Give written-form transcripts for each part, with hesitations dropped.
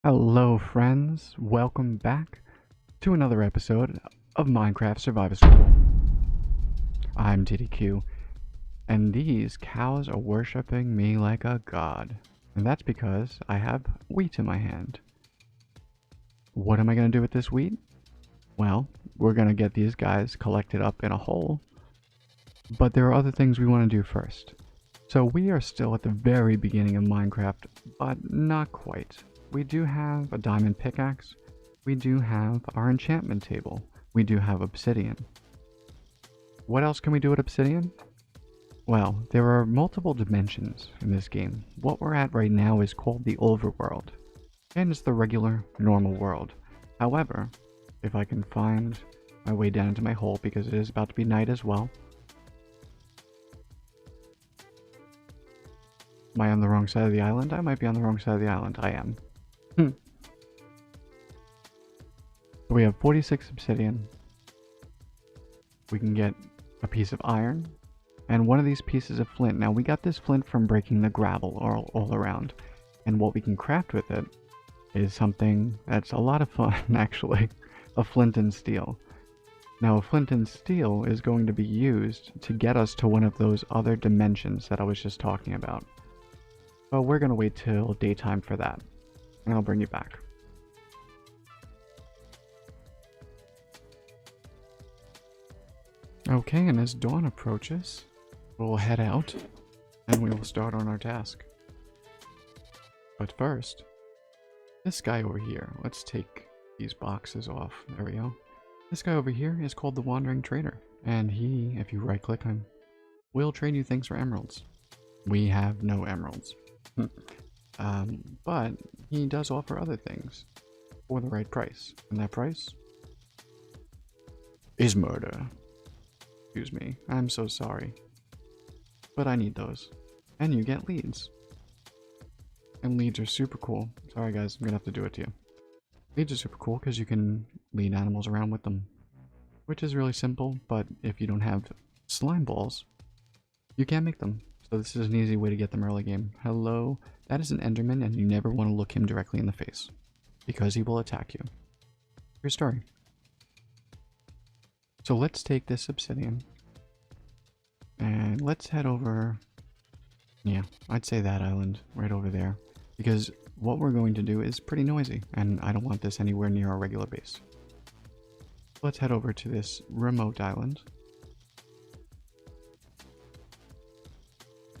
Hello friends, welcome back to another episode of Minecraft Survival School. I'm TDQ, and these cows are worshipping me like a god, and that's because I have wheat in my hand. What am I going to do with this wheat? Well, we're going to get these guys collected up in a hole, but there are other things we want to do first. So we are still at the very beginning of Minecraft, but not quite. We do have a diamond pickaxe, we do have our enchantment table, we do have obsidian. What else can we do with obsidian? Well, there are multiple dimensions in this game. What we're at right now is called the overworld, and it's the regular, normal world. However, if I can find my way down into my hole, because it is about to be night as well. Am I on the wrong side of the island? I might be on the wrong side of the island. I am. We have 46 obsidian. We can get a piece of iron and one of these pieces of flint. Now we got this flint from breaking the gravel all around, and what we can craft with it is something that's a lot of fun actually. A flint and steel. Now a flint and steel is going to be used to get us to one of those other dimensions that I was just talking about. But we're going to wait till daytime for that, and I'll bring you back. Okay, and as dawn approaches, we'll head out, and we will start on our task. But first, this guy over here, let's take these boxes off. There we go. This guy over here is called the Wandering Trader, and he, if you right click him, will trade you things for emeralds. We have no emeralds. But he does offer other things for the right price, and that price is murder. Excuse me, I'm so sorry. But I need those. And you get leads. And leads are super cool. Sorry guys, I'm gonna have to do it to you. Leads are super cool because you can lead animals around with them. Which is really simple, but if you don't have slime balls, you can't make them. So this is an easy way to get them early game. Hello, that is an enderman, and you never want to look him directly in the face, because he will attack you. Your story. So let's take this obsidian, and let's head over, yeah, I'd say that island, right over there, because what we're going to do is pretty noisy, and I don't want this anywhere near our regular base. Let's head over to this remote island,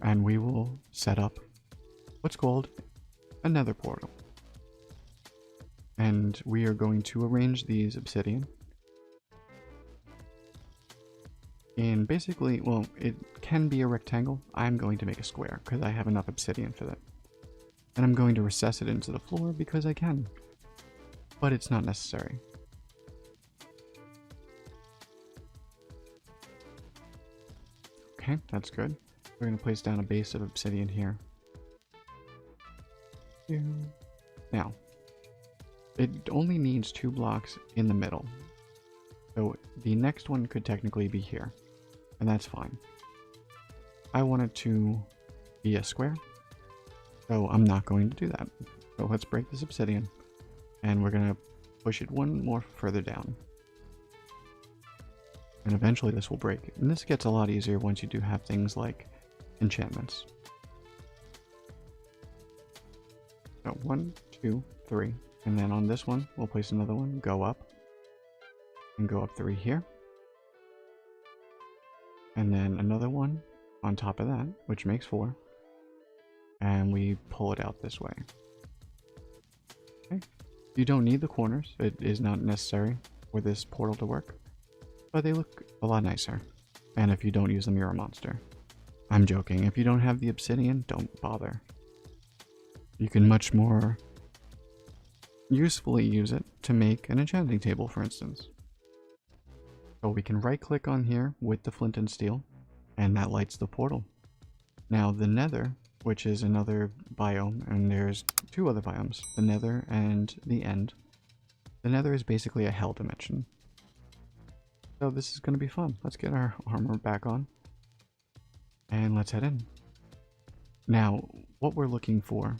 and we will set up what's called a nether portal. And we are going to arrange these obsidian in basically, well, it can be a rectangle. I'm going to make a square because I have enough obsidian for that. And I'm going to recess it into the floor because I can. But it's not necessary. Okay, that's good. We're going to place down a base of obsidian here. Now, it only needs 2 blocks in the middle. So the next one could technically be here. And that's fine. I want it to be a square. So I'm not going to do that. So let's break this obsidian. And we're going to push it one more further down. And eventually this will break. And this gets a lot easier once you do have things like enchantments. So 1, 2, 3. And then on this one, we'll place another one, go up. And go up 3 here. And then another one on top of that, which makes 4. And we pull it out this way. Okay. You don't need the corners. It is not necessary for this portal to work. But they look a lot nicer. And if you don't use them, you're a monster. I'm joking. If you don't have the obsidian, don't bother. You can much more usefully use it to make an enchanting table, for instance. So we can right click on here with the flint and steel, and that lights the portal. Now the nether, which is another biome, and there's 2 other biomes, the nether and the end. The nether is basically a hell dimension. So this is going to be fun. Let's get our armor back on. And let's head in. Now, what we're looking for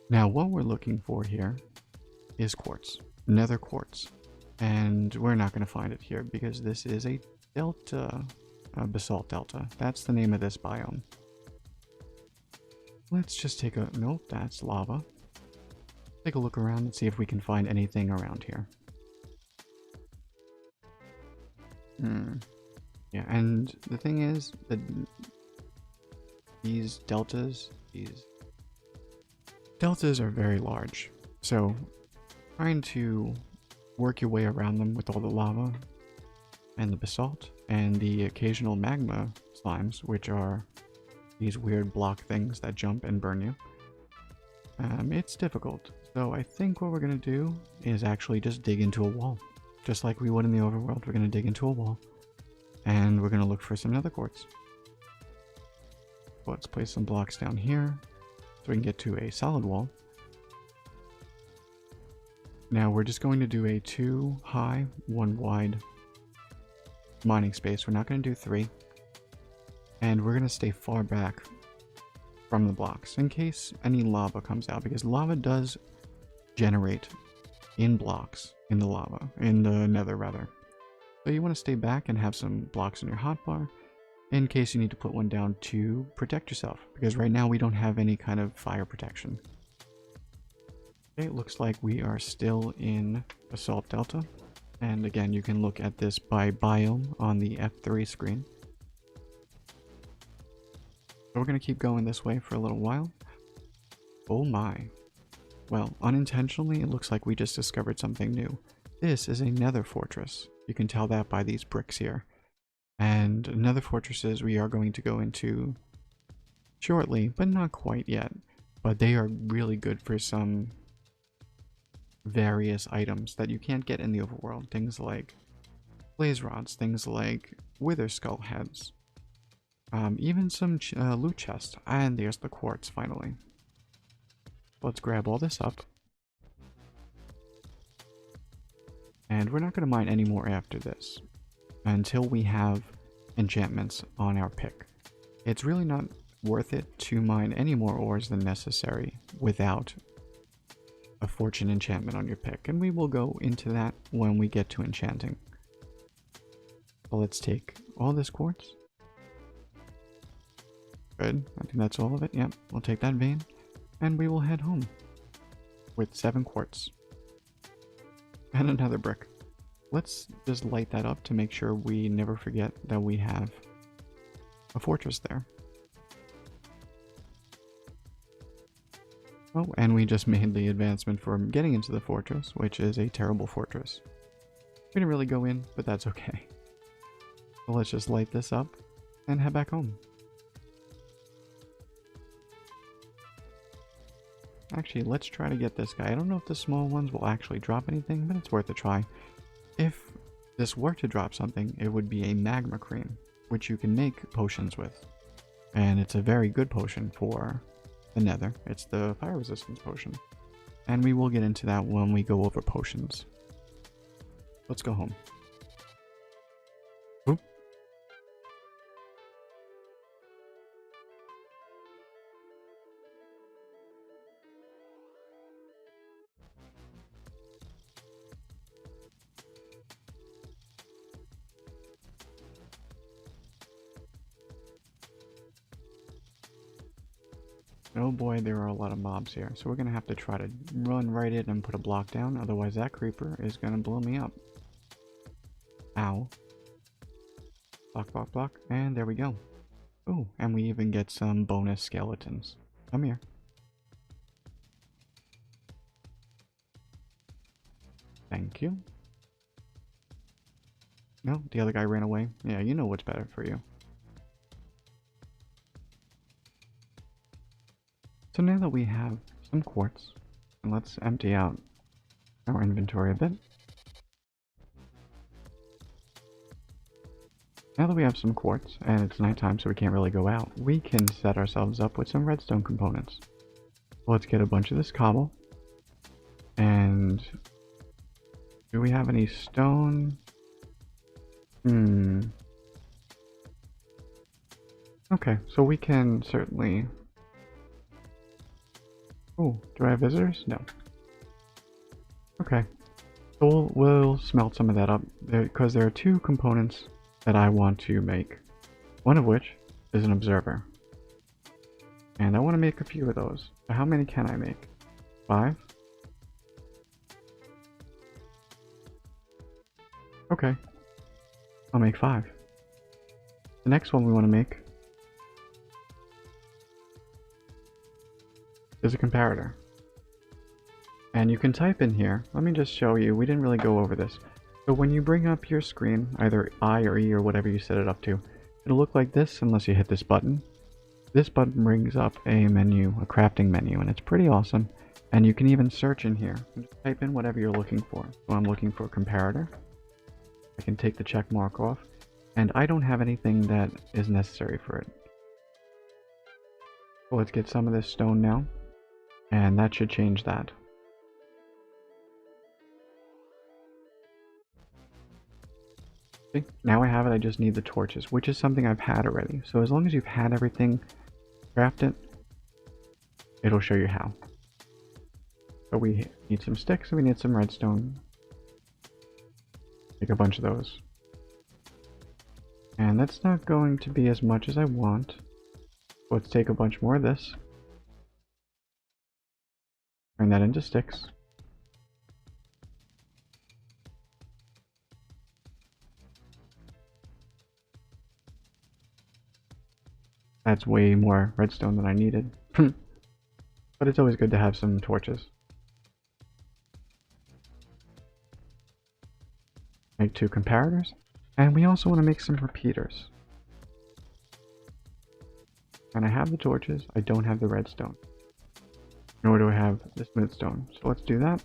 Now, what we're looking for here is quartz, nether quartz. And we're not going to find it here because this is a delta, basalt delta. That's the name of this biome. Let's just take a... Nope, that's lava. Take a look around and see if we can find anything around here. Yeah, and the thing is that these deltas are very large. So trying to work your way around them with all the lava and the basalt and the occasional magma slimes, which are these weird block things that jump and burn you. It's difficult. So I think what we're going to do is actually just dig into a wall. Just like we would in the overworld, we're going to dig into a wall. And we're going to look for some nether quartz. Let's place some blocks down here so we can get to a solid wall. Now we're just going to do a 2 high, 1 wide mining space. We're not going to do 3. And we're going to stay far back from the blocks in case any lava comes out, because lava does generate in blocks in the lava, in the nether rather. So you want to stay back and have some blocks in your hotbar in case you need to put one down to protect yourself, because right now we don't have any kind of fire protection. Okay, it looks like we are still in Basalt Delta. And again, you can look at this by biome on the F3 screen. So we're going to keep going this way for a little while. Oh my. Well, unintentionally, it looks like we just discovered something new. This is a nether fortress. You can tell that by these bricks here. And nether fortresses we are going to go into shortly, but not quite yet. But they are really good for some various items that you can't get in the overworld. Things like blaze rods, things like wither skull heads. Even some loot chests. And there's the quartz finally. Let's grab all this up. And we're not going to mine any more after this until we have enchantments on our pick. It's really not worth it to mine any more ores than necessary without a fortune enchantment on your pick. And we will go into that when we get to enchanting. So let's take all this quartz. Good. I think that's all of it. Yep. We'll take that vein. And we will head home with 7 quartz. And another brick. Let's just light that up to make sure we never forget that we have a fortress there. Oh, and we just made the advancement for getting into the fortress, which is a terrible fortress. We didn't really go in, but that's okay. So let's just light this up and head back home. Actually, let's try to get this guy. I don't know if the small ones will actually drop anything, but it's worth a try. If this were to drop something, it would be a magma cream, which you can make potions with. And it's a very good potion for the nether. It's the fire resistance potion. And we will get into that when we go over potions. Let's go home. Oop. Oh boy, there are a lot of mobs here, so we're gonna have to try to run right in and put a block down, otherwise that creeper is gonna blow me up. Ow. Block, block, block, and there we go. Oh, and we even get some bonus skeletons. Come here. Thank you. No, the other guy ran away. Yeah, you know what's better for you. So now that we have some quartz, let's empty out our inventory a bit. Now that we have some quartz, and it's nighttime so we can't really go out, we can set ourselves up with some redstone components. Let's get a bunch of this cobble. And do we have any stone? Okay, so we can certainly Oh, do I have visitors? No. Okay. So we'll smelt some of that up because there are two components that I want to make. One of which is an observer. And I want to make a few of those. So how many can I make? 5? Okay. I'll make 5. The next one we want to make is a comparator. And you can type in here. Let me just show you. We didn't really go over this. So when you bring up your screen, either I or E or whatever you set it up to, it'll look like this unless you hit this button. This button brings up a menu, a crafting menu, and it's pretty awesome. And you can even search in here. Just type in whatever you're looking for. So I'm looking for a comparator. I can take the check mark off. And I don't have anything that is necessary for it. So let's get some of this stone now. And that should change that. See? Now I have it, I just need the torches, which is something I've had already. So as long as you've had everything, craft it, it'll show you how. So we need some sticks and we need some redstone. Make a bunch of those. And that's not going to be as much as I want. Let's take a bunch more of this. Turn that into sticks. That's way more redstone than I needed. But it's always good to have some torches. Make 2 comparators. And we also want to make some repeaters. And I have the torches, I don't have the redstone. Nor do I have the smoothstone. So let's do that.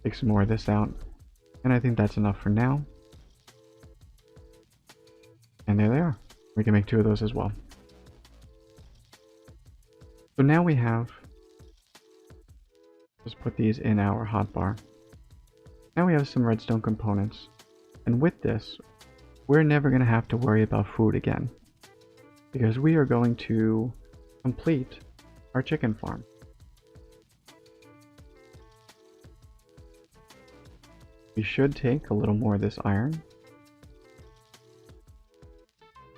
Take some more of this out. And I think that's enough for now. And there they are. We can make 2 of those as well. So now we have, just put these in our hotbar. Now we have some redstone components. And with this, we're never going to have to worry about food again. Because we are going to complete our chicken farm. We should take a little more of this iron.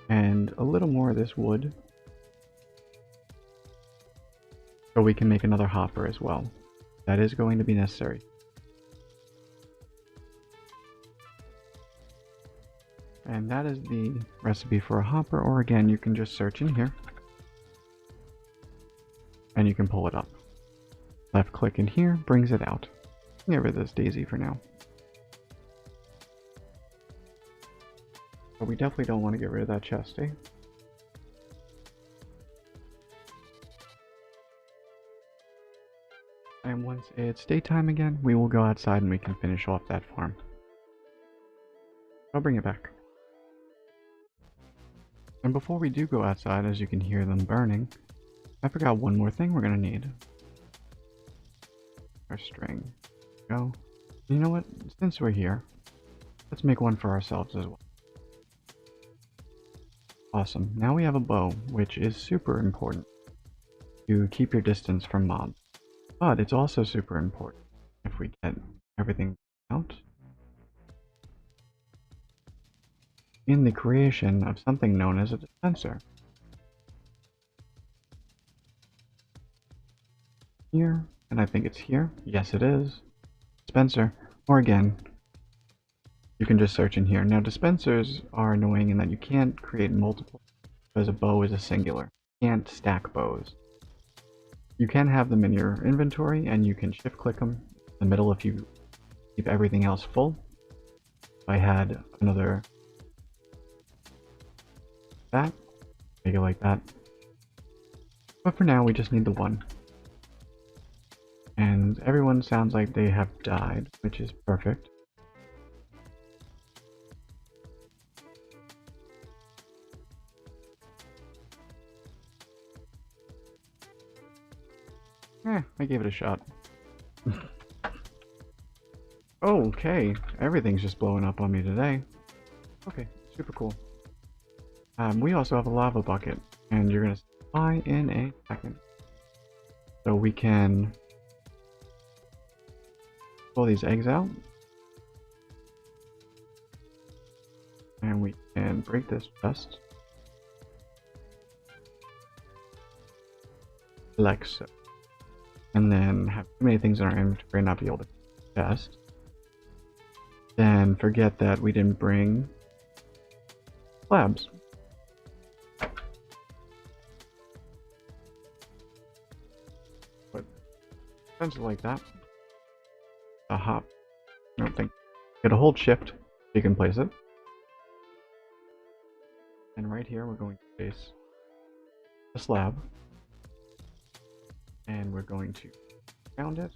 And a little more of this wood. So we can make another hopper as well. That is going to be necessary. And that is the recipe for a hopper, or again, you can just search in here. And you can pull it up. Left click in here, brings it out. Get rid of this daisy for now. But we definitely don't want to get rid of that chest, eh? And once it's daytime again, we will go outside and we can finish off that farm. I'll bring it back. And before we do go outside, as you can hear them burning, I forgot one more thing we're going to need. Our string. Go. You know what? Since we're here, let's make one for ourselves as well. Awesome. Now we have a bow, which is super important to keep your distance from mobs. But it's also super important if we get everything out in the creation of something known as a dispenser. Here, and I think it's here. Yes, it is. Dispenser, or again, you can just search in here. Now, dispensers are annoying in that you can't create multiple because a bow is a singular. You can't stack bows. You can have them in your inventory and you can shift click them in the middle if you keep everything else full. If I had another that, make it like that. But for now we just need the one. And everyone sounds like they have died, which is perfect. I gave it a shot. Okay, everything's just blowing up on me today. Okay, super cool. We also have a lava bucket, and you're gonna fly in a second. So we can pull these eggs out. And we can break this chest. Like so. And then have too many things in our inventory and not be able to chest. Then forget that we didn't bring slabs. But essentially like that. A hop. I don't think. Get a hold shift so you can place it. And right here we're going to place the slab. And we're going to round it.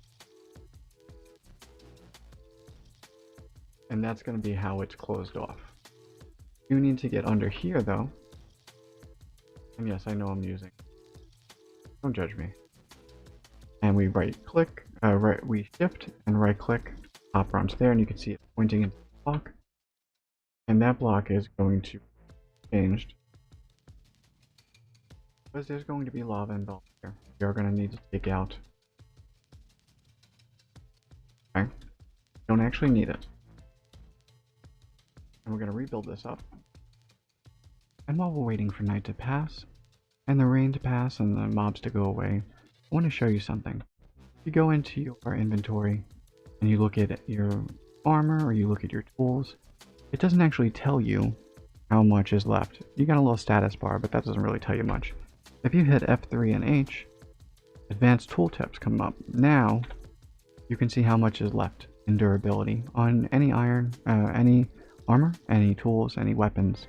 And that's going to be how it's closed off. You need to get under here though. And yes, I know I'm using. Don't judge me. And we right click, we shift and right click, hopper onto there, and you can see it pointing into the block. And that block is going to be changed. Because there's going to be lava involved here. You're going to need to take out. Okay. Don't actually need it. And we're going to rebuild this up. And while we're waiting for night to pass, and the rain to pass, and the mobs to go away, I want to show you something. If you go into your inventory, and you look at your armor, or you look at your tools, it doesn't actually tell you how much is left. You got a little status bar, but that doesn't really tell you much. If you hit F3 and H, advanced tooltips come up. Now, you can see how much is left in durability on any iron, any armor, any tools, any weapons.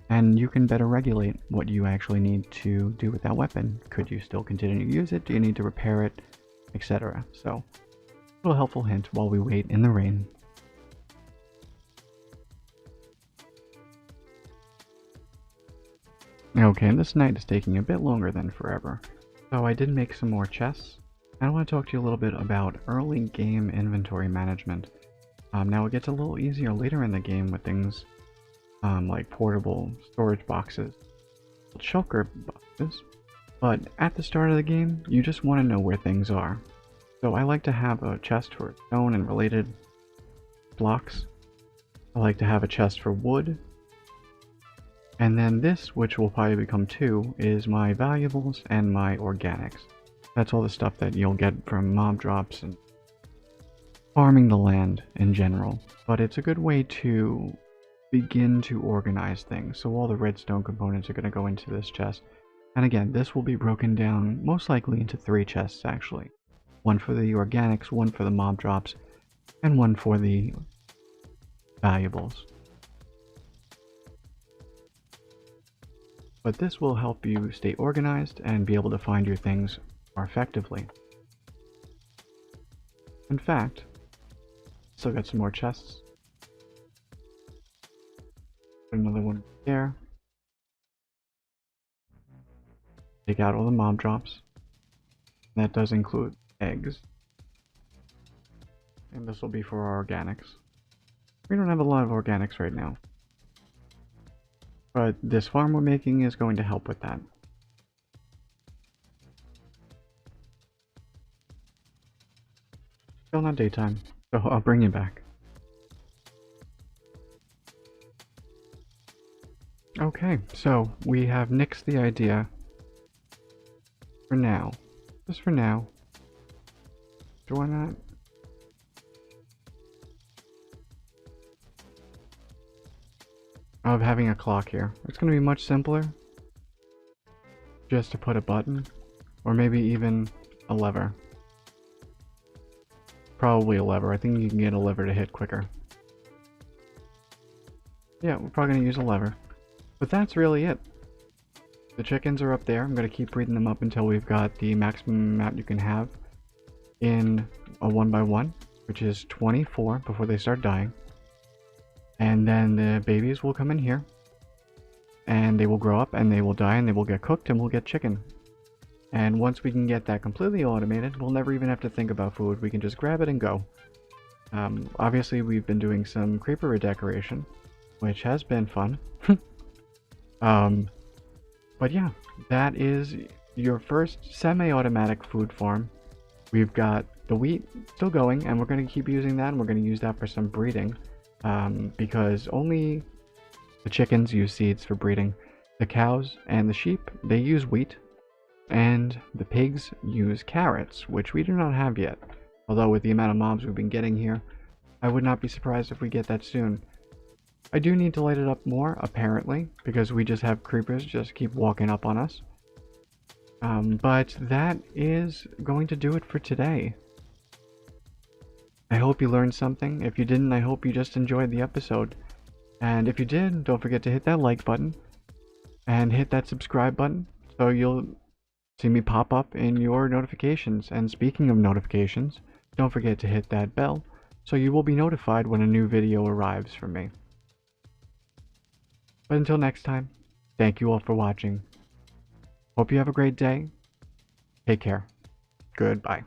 And you can better regulate what you actually need to do with that weapon. Could you still continue to use it? Do you need to repair it? Etc. So, a little helpful hint while we wait in the rain. Okay, this night is taking a bit longer than forever. So I did make some more chests. I want to talk to you a little bit about early game inventory management. Now it gets a little easier later in the game with things like portable storage boxes, shulker boxes, but at the start of the game, you just want to know where things are. So I like to have a chest for stone and related blocks. I like to have a chest for wood. And then this, which will probably become two, is my valuables and my organics. That's all the stuff that you'll get from mob drops and farming the land in general. But it's a good way to begin to organize things. So all the redstone components are going to go into this chest. And again, this will be broken down most likely into 3 chests actually. One for the organics, one for the mob drops, and one for the valuables. But this will help you stay organized and be able to find your things more effectively. In fact, still got some more chests. Put another one there. Take out all the mob drops. That does include eggs. And this will be for our organics. We don't have a lot of organics right now. But this farm we're making is going to help with that. Still not daytime, so I'll bring you back. Okay, so we have nixed the idea for now. Just for now. Do why not? Of having a clock here. It's going to be much simpler just to put a button, or maybe even a lever. Probably a lever. I think you can get a lever to hit quicker. Yeah, we're probably going to use a lever. But that's really it. The chickens are up there. I'm going to keep breeding them up until we've got the maximum amount you can have in a 1x1, which is 24 before they start dying. And then the babies will come in here, and they will grow up, and they will die, and they will get cooked, and we'll get chicken. And once we can get that completely automated, we'll never even have to think about food. We can just grab it and go. Obviously, we've been doing some creeper redecoration, which has been fun. But yeah, that is your first semi-automatic food farm. We've got the wheat still going, and we're going to keep using that, and we're going to use that for some breeding, because only the chickens use seeds for breeding. The cows and the sheep, they use wheat, and the pigs use carrots, which we do not have yet. Although with the amount of mobs we've been getting here, I would not be surprised if we get that soon. I do need to light it up more, apparently, because we just have creepers just keep walking up on us. But that is going to do it for today. I hope you learned something. If you didn't, I hope you just enjoyed the episode. And if you did, don't forget to hit that like button and hit that subscribe button so you'll see me pop up in your notifications. And speaking of notifications, don't forget to hit that bell so you will be notified when a new video arrives from me. But until next time, thank you all for watching. Hope you have a great day. Take care. Goodbye.